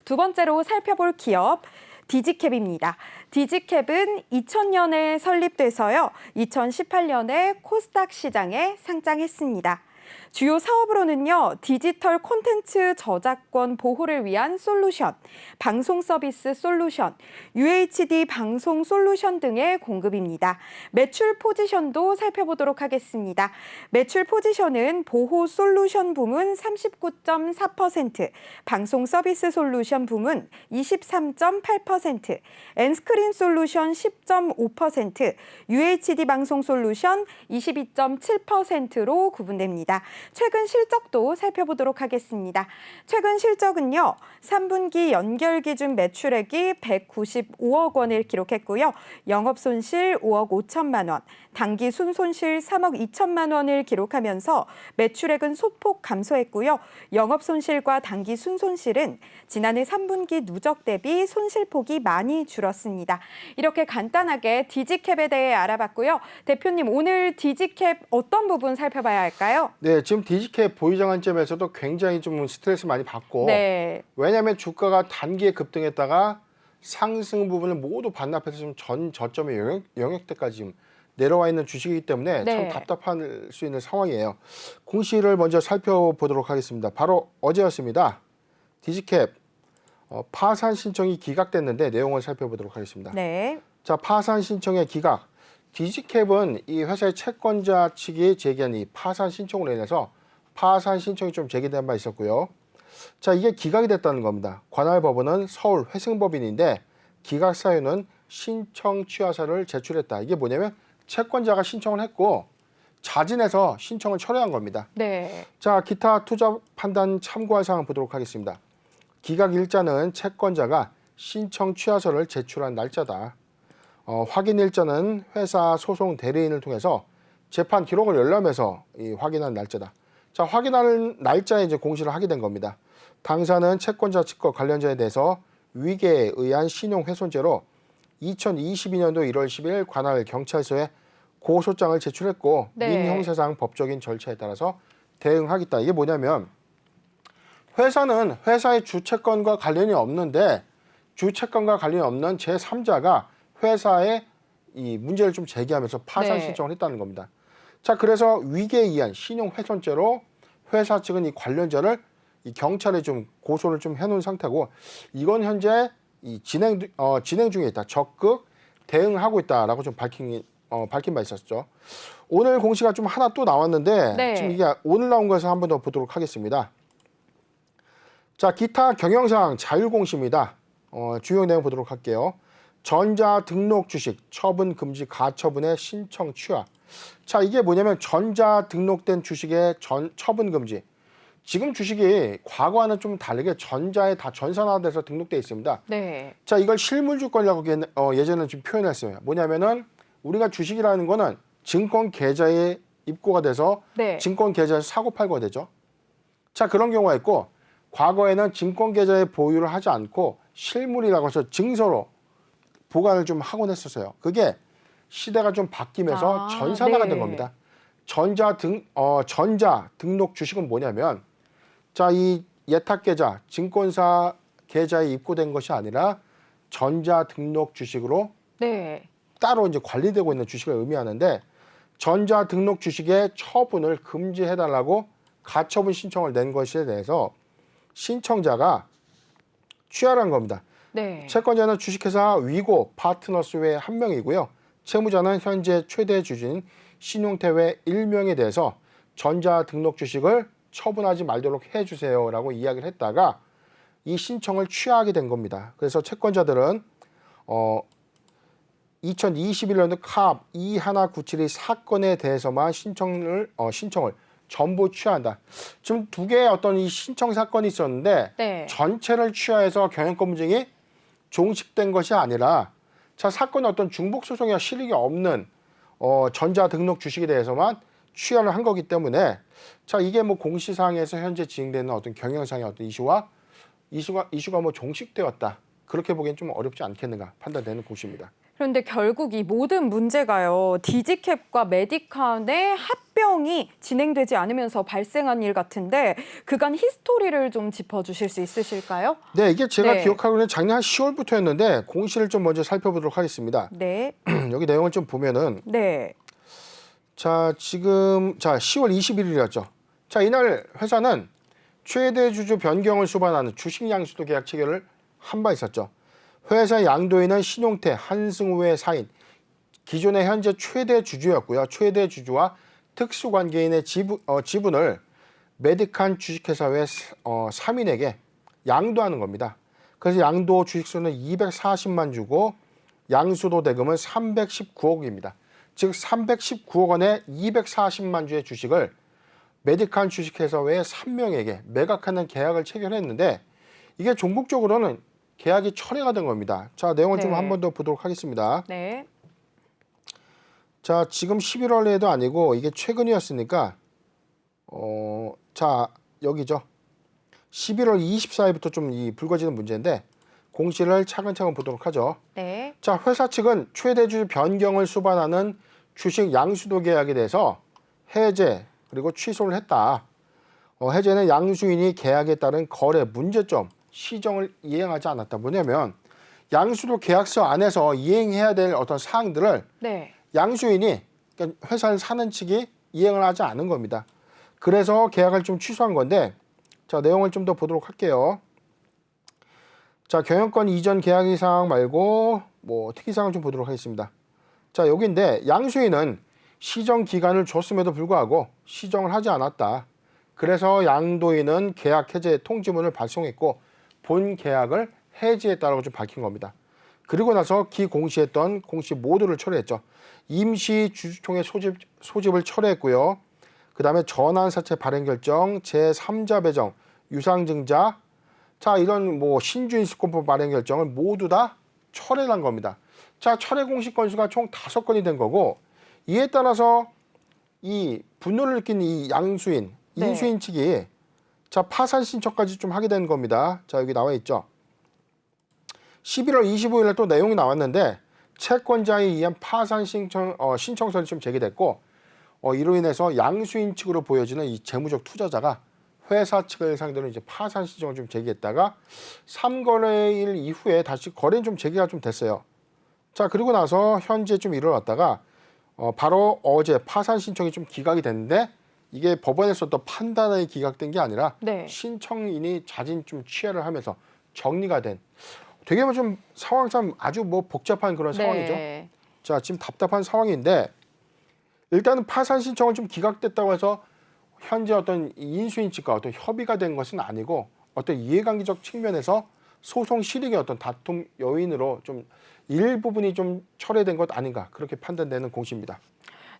두 번째로 살펴볼 기업 디지캡입니다. 디지캡은 2000년에 설립돼서요. 2018년에 코스닥 시장에 상장했습니다. 주요 사업으로는요, 디지털 콘텐츠 저작권 보호를 위한 솔루션, 방송 서비스 솔루션, UHD 방송 솔루션 등의 공급입니다. 매출 포지션도 살펴보도록 하겠습니다. 매출 포지션은 보호 솔루션 부문 39.4%, 방송 서비스 솔루션 부문 23.8%, 엔스크린 솔루션 10.5%, UHD 방송 솔루션 22.7%로 구분됩니다. 최근 실적도 살펴보도록 하겠습니다. 최근 실적은요, 3분기 연결 기준 매출액이 195억 원을 기록했고요. 영업 손실 5억 5천만 원, 당기 순손실 3억 2천만 원을 기록하면서 매출액은 소폭 감소했고요. 영업 손실과 당기 순손실은 지난해 3분기 누적 대비 손실폭이 많이 줄었습니다. 이렇게 간단하게 디지캡에 대해 알아봤고요. 대표님, 오늘 디지캡 어떤 부분 살펴봐야 할까요? 네, 지금 디지캡 보유자 관점에서도 굉장히 좀 스트레스 많이 받고, 네. 왜냐하면 주가가 단기에 급등했다가 상승 부분을 모두 반납해서 지금 전 저점의 영역대까지 지금 내려와 있는 주식이기 때문에 네. 참 답답할 수 있는 상황이에요. 공시를 먼저 살펴보도록 하겠습니다. 바로 어제였습니다. 디지캡 파산 신청이 기각됐는데 내용을 살펴보도록 하겠습니다. 네. 자, 파산 신청의 기각. 디지캡은 이 회사의 채권자 측이 제기한 이 파산 신청으로 인해서 파산 신청이 좀 제기된 바 있었고요. 자, 이게 기각이 됐다는 겁니다. 관할 법원은 서울 회승법인인데 기각 사유는 신청 취하서를 제출했다. 이게 뭐냐면 채권자가 신청을 했고 자진해서 신청을 철회한 겁니다. 네. 자, 기타 투자 판단 참고할 사항 보도록 하겠습니다. 기각 일자는 채권자가 신청 취하서를 제출한 날짜다. 확인 일자는 회사 소송 대리인을 통해서 재판 기록을 열람해서 확인한 날짜다. 자, 확인하는 날짜에 이제 공시를 하게 된 겁니다. 당사는 채권자 측과 관련자에 대해서 위계에 의한 신용훼손죄로 2022년도 1월 10일 관할 경찰서에 고소장을 제출했고 네. 민형사상 법적인 절차에 따라서 대응하겠다. 이게 뭐냐면 회사는 회사의 주채권과 관련이 없는데 주채권과 관련이 없는 제3자가 회사에 이 문제를 좀 제기하면서 파산 네. 신청을 했다는 겁니다. 자, 그래서 위계에 의한 신용훼손죄로 회사 측은 이 관련자를 이 경찰에 좀 고소를 좀 해놓은 상태고 이건 현재 이 진행 중에 있다. 적극 대응하고 있다라고 좀 밝힌 바 있었죠. 오늘 공시가 좀 하나 또 나왔는데 네. 지금 이게 오늘 나온 것을 한 번 더 보도록 하겠습니다. 자, 기타 경영사항 자율공시입니다. 주요 내용 보도록 할게요. 전자 등록 주식 처분 금지 가처분의 신청 취하. 자, 이게 뭐냐면 전자 등록된 주식의 처분 금지. 지금 주식이 과거와는 좀 다르게 전자에 다 전산화돼서 등록돼 있습니다. 네. 자, 이걸 실물주권이라고 예전에 좀 표현했어요. 뭐냐면은 우리가 주식이라는 거는 증권 계좌에 입고가 돼서 네. 증권 계좌에서 사고 팔고가 되죠. 자, 그런 경우가 있고 과거에는 증권 계좌에 보유를 하지 않고 실물이라고 해서 증서로 보관을 좀 하곤 했었어요. 그게 시대가 좀 바뀌면서 전산화가 된 겁니다. 전자 등록 주식은 뭐냐면 자, 이 예탁 계좌, 증권사 계좌에 입고된 것이 아니라 전자 등록 주식으로 네. 따로 이제 관리되고 있는 주식을 의미하는데 전자 등록 주식의 처분을 금지해달라고 가처분 신청을 낸 것에 대해서 신청자가 취하라는 겁니다. 네. 채권자는 주식회사 위고 파트너스 외 1명이고요. 채무자는 현재 최대 주주인 신용태외 1명에 대해서 전자 등록 주식을 처분하지 말도록 해주세요라고 이야기를 했다가 이 신청을 취하게 된 겁니다. 그래서 채권자들은 2021년도 캅 2197이 사건에 대해서만 신청을 전부 취하한다. 지금 두 개의 어떤 이 신청 사건이 있었는데 네. 전체를 취하해서 경영권 분쟁이 종식된 것이 아니라 자, 사건의 어떤 중복 소송이나 실익이 없는 전자 등록 주식에 대해서만 취하를 한 거기 때문에 자, 이게 뭐 공시사항에서 현재 진행되는 어떤 경영상의 어떤 이슈가 뭐 종식되었다. 그렇게 보기엔 좀 어렵지 않겠는가 판단되는 공시입니다. 그런데 결국 이 모든 문제가요. 디지캡과 메디칸의 합병이 진행되지 않으면서 발생한 일 같은데 그간 히스토리를 좀 짚어주실 수 있으실까요? 네, 이게 제가 네. 기억하고는 작년 한 10월부터였는데 공시를 좀 먼저 살펴보도록 하겠습니다. 네. 여기 내용을 좀 보면은 네. 자, 지금 10월 21일이었죠. 자, 이날 회사는 최대 주주 변경을 수반하는 주식 양수도 계약 체결을 한 바 있었죠. 회사 양도인은 신용태, 한승우의 사인, 기존의 현재 최대 주주였고요. 최대 주주와 특수관계인의 지분을 메디칸 주식회사의 3인에게 양도하는 겁니다. 그래서 양도 주식수는 240만 주고 양수도 대금은 319억입니다. 즉 319억 원에 240만 주의 주식을 메디칸 주식회사 외에 3명에게 매각하는 계약을 체결했는데 이게 종국적으로는 계약이 철회가 된 겁니다. 자, 내용을 좀 네. 한 번 더 보도록 하겠습니다. 네. 자, 지금 11월에도 아니고 이게 최근이었으니까 자, 여기죠. 11월 24일부터 좀 이 불거지는 문제인데 공시를 차근차근 보도록 하죠. 네. 자, 회사 측은 최대주 변경을 수반하는 주식 양수도 계약에 대해서 해제 그리고 취소를 했다. 해제는 양수인이 계약에 따른 거래 문제점, 시정을 이행하지 않았다. 뭐냐면 양수도 계약서 안에서 이행해야 될 어떤 사항들을 네. 양수인이 그러니까 회사를 사는 측이 이행을 하지 않은 겁니다. 그래서 계약을 좀 취소한 건데 자, 내용을 좀 더 보도록 할게요. 자, 경영권 이전 계약 사항 말고 뭐 특이 사항을 좀 보도록 하겠습니다. 자, 여기인데 양수인은 시정 기간을 줬음에도 불구하고 시정을 하지 않았다. 그래서 양도인은 계약 해제 통지문을 발송했고 본 계약을 해지했다라고 좀 밝힌 겁니다. 그리고 나서 기공시했던 공시 모두를 철회했죠. 임시 주주총회 소집을 철회했고요. 그 다음에 전환사채 발행 결정, 제3자 배정, 유상증자, 자, 이런 뭐 신주인수권법 발행 결정을 모두 다 철회한 겁니다. 자, 철회 공시 건수가 총 5건이 된 거고 이에 따라서 이 분노를 느낀 이 양수인, 네. 인수인 측이 자, 파산 신청까지 좀 하게 된 겁니다. 자, 여기 나와 있죠. 11월 25일에 또 내용이 나왔는데 채권자에 의한 파산 신청서를 좀 제기됐고 이로 인해서 양수인 측으로 보여지는 이 재무적 투자자가 회사 측을 상대로 이제 파산 신청을 좀 제기했다가 3거래일 이후에 다시 거래는 좀 재개가 좀 됐어요. 자, 그리고 나서 현재 좀 일어났다가 바로 어제 파산 신청이 좀 기각이 됐는데 이게 법원에서 또 판단이 기각된 게 아니라 네. 신청인이 자진 좀 취하를 하면서 정리가 된 되게 뭐 좀 상황상 아주 뭐 복잡한 그런 상황이죠. 네. 자, 지금 답답한 상황인데 일단은 파산 신청은 좀 기각됐다고 해서 현재 어떤 인수인 측과 어떤 협의가 된 것은 아니고 어떤 이해관계적 측면에서 소송 실익의 어떤 다툼 요인으로 좀 일부분이 좀 철회된 것 아닌가 그렇게 판단되는 공시입니다.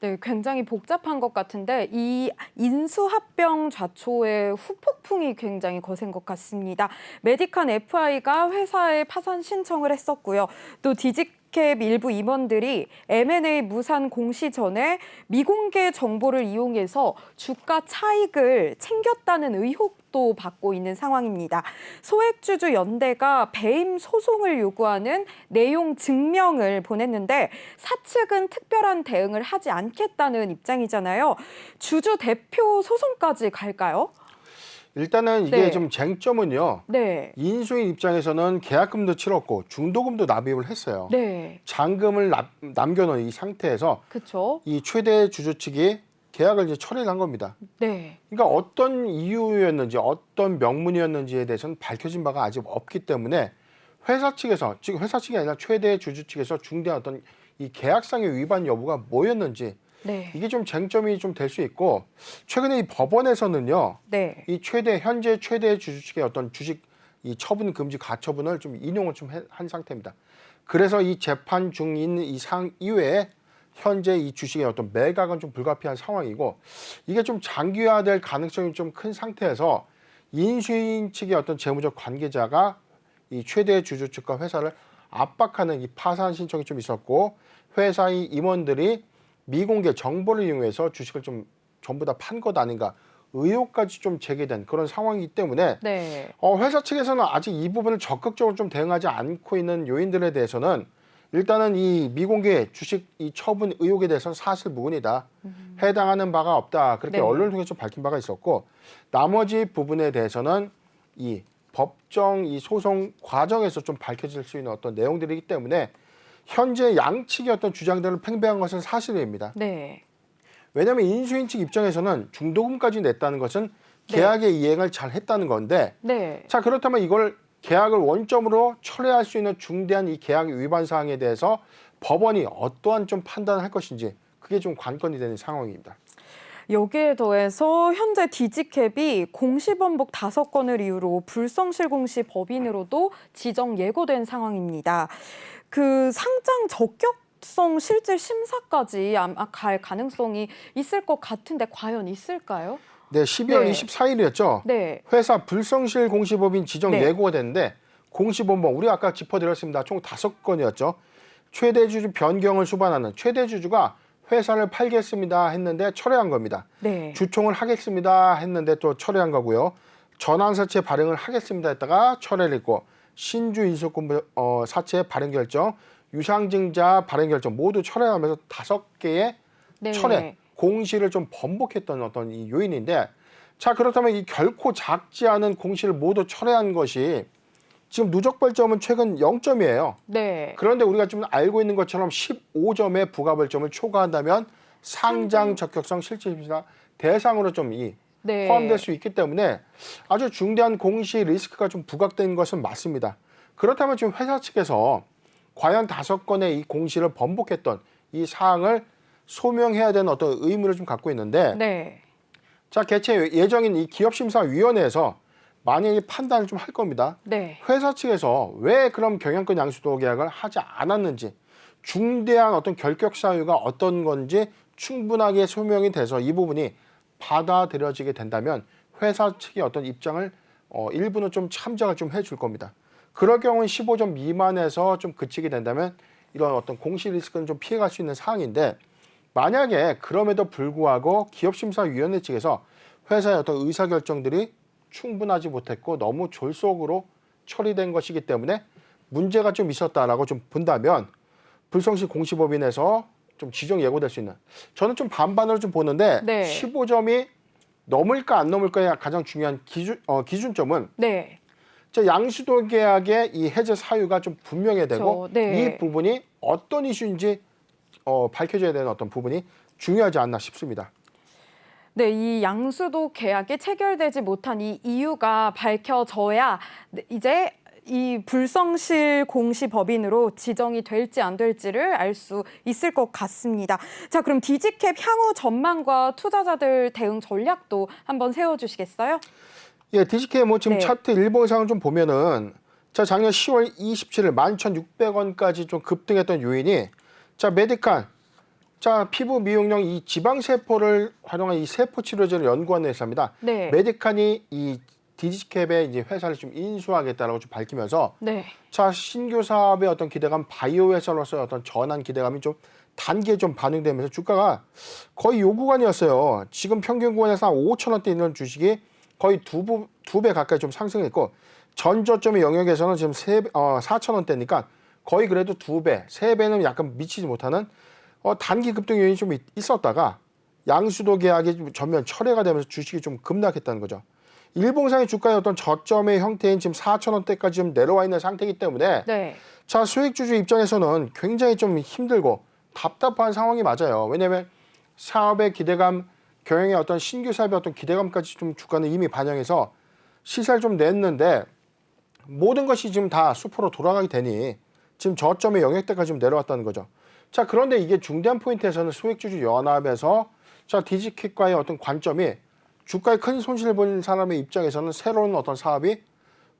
네, 굉장히 복잡한 것 같은데 이 인수합병 좌초의 후폭풍이 굉장히 거센 것 같습니다. 메디칸 FI가 회사에 파산 신청을 했었고요. 또 디지캡 일부 임원들이 M&A 무산 공시 전에 미공개 정보를 이용해서 주가 차익을 챙겼다는 의혹도 받고 있는 상황입니다. 소액주주 연대가 배임 소송을 요구하는 내용 증명을 보냈는데 사측은 특별한 대응을 하지 않겠다는 입장이잖아요. 주주 대표 소송까지 갈까요? 일단은 이게 네. 좀 쟁점은요. 네. 인수인 입장에서는 계약금도 치렀고 중도금도 납입을 했어요. 네. 잔금을 남겨놓은 이 상태에서 그렇죠. 이 최대 주주 측이 계약을 이제 철회를 한 겁니다. 네. 그러니까 어떤 이유였는지 어떤 명분이었는지에 대해서는 밝혀진 바가 아직 없기 때문에 회사 측에서 지금 회사 측이 아니라 최대 주주 측에서 중대한 어떤 이 계약상의 위반 여부가 뭐였는지 네. 이게 좀 쟁점이 좀 될 수 있고 최근에 이 법원에서는요. 네. 이 현재 최대 주주 측의 어떤 주식 이 처분 금지 가처분을 좀 인용을 좀 한 상태입니다. 그래서 이 재판 중인 이 사항 이외에 현재 이 주식의 어떤 매각은 좀 불가피한 상황이고 이게 좀 장기화될 가능성이 좀 큰 상태에서 인수인 측의 어떤 재무적 관계자가 이 최대 주주 측과 회사를 압박하는 이 파산 신청이 좀 있었고 회사의 임원들이 미공개 정보를 이용해서 주식을 좀 전부 다 판 것 아닌가 의혹까지 좀 제기된 그런 상황이기 때문에 네. 회사 측에서는 아직 이 부분을 적극적으로 좀 대응하지 않고 있는 요인들에 대해서는 일단은 이 미공개 주식 이 처분 의혹에 대해서는 사실 무근이다. 해당하는 바가 없다. 그렇게 네. 언론을 통해서 좀 밝힌 바가 있었고 나머지 부분에 대해서는 이 법정 이 소송 과정에서 좀 밝혀질 수 있는 어떤 내용들이기 때문에 현재 양측의 어떤 주장들을 팽배한 것은 사실입니다. 네. 왜냐하면 인수인 측 입장에서는 중도금까지 냈다는 것은 네. 계약의 이행을 잘 했다는 건데 네. 자 그렇다면 이걸 계약을 원점으로 철회할 수 있는 중대한 이 계약 위반 사항에 대해서 법원이 어떠한 좀 판단을 할 것인지 그게 좀 관건이 되는 상황입니다. 여기에 더해서 현재 디지캡이 공시번복 5건을 이유로 불성실 공시 법인으로도 지정 예고된 상황입니다. 그 상장 적격성 실질 심사까지 아마 갈 가능성이 있을 것 같은데 과연 있을까요? 네, 12월 네. 24일이었죠. 네. 회사 불성실 공시법인 지정 네. 예고가 됐는데 공시번복 우리가 아까 짚어드렸습니다. 총 5건이었죠. 최대 주주 변경을 수반하는 최대 주주가 회사를 팔겠습니다 했는데 철회한 겁니다. 네. 주총을 하겠습니다 했는데 또 철회한 거고요. 전환사채 발행을 하겠습니다 했다가 철회를 했고 신주 인수권 사채 발행 결정, 유상증자 발행 결정 모두 철회하면서 5개의 네. 철회, 공시를 좀 번복했던 어떤 이 요인인데 자 그렇다면 이 결코 작지 않은 공시를 모두 철회한 것이 지금 누적 벌점은 최근 0점이에요. 네. 그런데 우리가 좀 알고 있는 것처럼 15점의 부가벌점을 초과한다면 상장 적격성 실질심사 대상으로 좀 네. 포함될 수 있기 때문에 아주 중대한 공시 리스크가 좀 부각된 것은 맞습니다. 그렇다면 지금 회사 측에서 과연 5건의 이 공시를 번복했던 이 사항을 소명해야 되는 어떤 의무를 좀 갖고 있는데 네. 자 개최 예정인 이 기업심사위원회에서 만약에 판단을 좀 할 겁니다. 네. 회사 측에서 왜 그럼 경영권 양수도 계약을 하지 않았는지 중대한 어떤 결격 사유가 어떤 건지 충분하게 소명이 돼서 이 부분이 받아들여지게 된다면 회사 측의 어떤 입장을 일부는 좀 참작을 좀 해줄 겁니다. 그럴 경우는 15점 미만에서 좀 그치게 된다면 이런 어떤 공시 리스크는 좀 피해갈 수 있는 사항인데 만약에 그럼에도 불구하고 기업심사위원회 측에서 회사의 어떤 의사결정들이 충분하지 못했고 너무 졸속으로 처리된 것이기 때문에 문제가 좀 있었다라고 좀 본다면 불성실 공시법인에서 좀 지정 예고될 수 있는 저는 좀 반반으로 좀 보는데 네. 15점이 넘을까 안 넘을까의 가장 중요한 기준점은 네. 저 양수도 계약의 이 해제 사유가 좀 분명해야 되고 그렇죠. 네. 이 부분이 어떤 이슈인지 밝혀져야 되는 어떤 부분이 중요하지 않나 싶습니다. 네, 이 양수도 계약이 체결되지 못한 이 이유가 밝혀져야 이제 이 불성실 공시 법인으로 지정이 될지 안 될지를 알 수 있을 것 같습니다. 자, 그럼 디지캡 향후 전망과 투자자들 대응 전략도 한번 세워주시겠어요? 예, 디지케 뭐 지금 네. 차트 일봉상을 좀 보면은 자 작년 10월 27일 11,600원까지 좀 급등했던 요인이 자 메디칸 자 피부 미용용 이 지방 세포를 활용한 이 세포 치료제를 연구하는 회사입니다. 네. 메디칸이 이 디지캡의 이제 회사를 좀 인수하겠다라고 좀 밝히면서 네. 자 신규 사업의 어떤 기대감 바이오 회사로서의 어떤 전환 기대감이 좀 단계에 좀 반영되면서 주가가 거의 요 구간이었어요. 지금 평균 구간에서 한 5,000원대 있는 주식이 거의 두 배 가까이 좀 상승했고 전저점의 영역에서는 지금 4,000원대니까 거의 그래도 2배, 3배는 약간 미치지 못하는 단기 급등 요인이 좀 있었다가 양수도 계약이 좀 전면 철회가 되면서 주식이 좀 급락했다는 거죠. 일봉상의 주가의 어떤 저점의 형태인 지금 4,000원대까지 좀 내려와 있는 상태이기 때문에 네. 자 수익주주 입장에서는 굉장히 좀 힘들고 답답한 상황이 맞아요. 왜냐하면 사업의 기대감, 경영의 어떤 신규 사업의 어떤 기대감까지 좀 주가는 이미 반영해서 시세를 좀 냈는데 모든 것이 지금 다 수포로 돌아가게 되니 지금 저점의 영역대까지 좀 내려왔다는 거죠. 자 그런데 이게 중대한 포인트에서는 수익주주 연합에서 자 디지킥과의 어떤 관점이 주가에 큰 손실을 본 사람의 입장에서는 새로운 어떤 사업이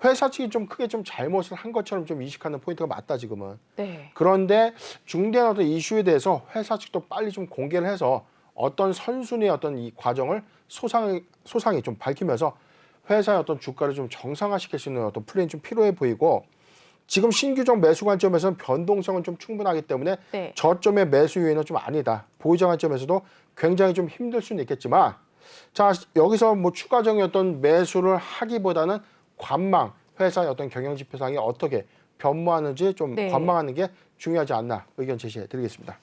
회사 측이 좀 크게 좀 잘못을 한 것처럼 좀 인식하는 포인트가 맞다 지금은. 네. 그런데 중대한 어떤 이슈에 대해서 회사 측도 빨리 좀 공개를 해서 어떤 선순위의 어떤 이 과정을 소상히 좀 밝히면서 회사의 어떤 주가를 좀 정상화시킬 수 있는 어떤 플랜이 좀 필요해 보이고 지금 신규적 매수 관점에서는 변동성은 좀 충분하기 때문에 네. 저점의 매수 요인은 좀 아니다. 보유자 관점에서도 굉장히 좀 힘들 수는 있겠지만 자 여기서 뭐 추가적인 어떤 매수를 하기보다는 관망 회사의 어떤 경영 지표상이 어떻게 변모하는지 좀 네. 관망하는 게 중요하지 않나 의견 제시해 드리겠습니다.